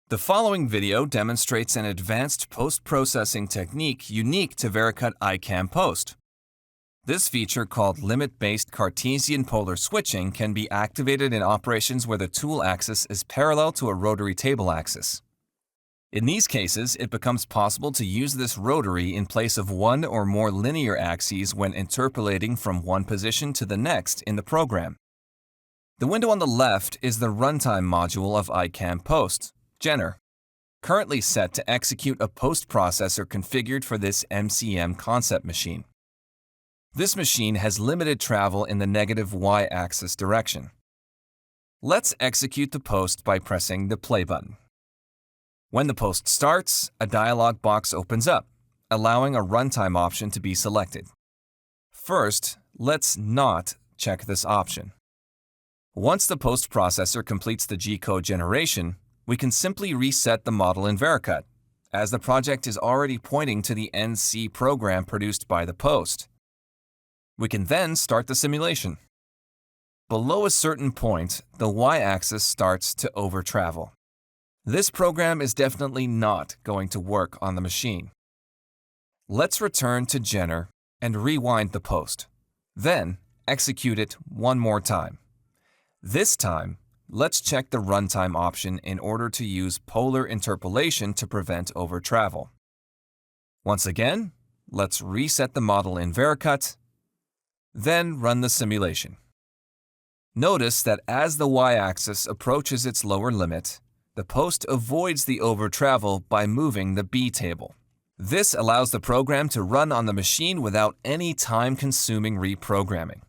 The following video demonstrates an advanced post-processing technique unique to Vericut Icam Post. This feature, called limit-based Cartesian polar switching, can be activated in operations where the tool axis is parallel to a rotary table axis. In these cases, it becomes possible to use this rotary in place of one or more linear axes when interpolating from one position to the next in the program. The window on the left is the runtime module of Icam Post, Jenner, currently set to execute a post processor configured for this MCM concept machine. This machine has limited travel in the negative y-axis direction. Let's execute the post by pressing the play button. When the post starts, a dialog box opens up, allowing a runtime option to be selected. First, let's not check this option. Once the post processor completes the G-code generation, we can simply reset the model in Vericut, as the project is already pointing to the NC program produced by the post. We can then start the simulation. Below a certain point, the y-axis starts to overtravel. This program is definitely not going to work on the machine. Let's return to Jenner and rewind the post. Then, execute it one more time. This time, let's check the runtime option in order to use polar interpolation to prevent overtravel. Once again, let's reset the model in Vericut, then run the simulation. Notice that as the y-axis approaches its lower limit, the post avoids the overtravel by moving the B table. This allows the program to run on the machine without any time-consuming reprogramming.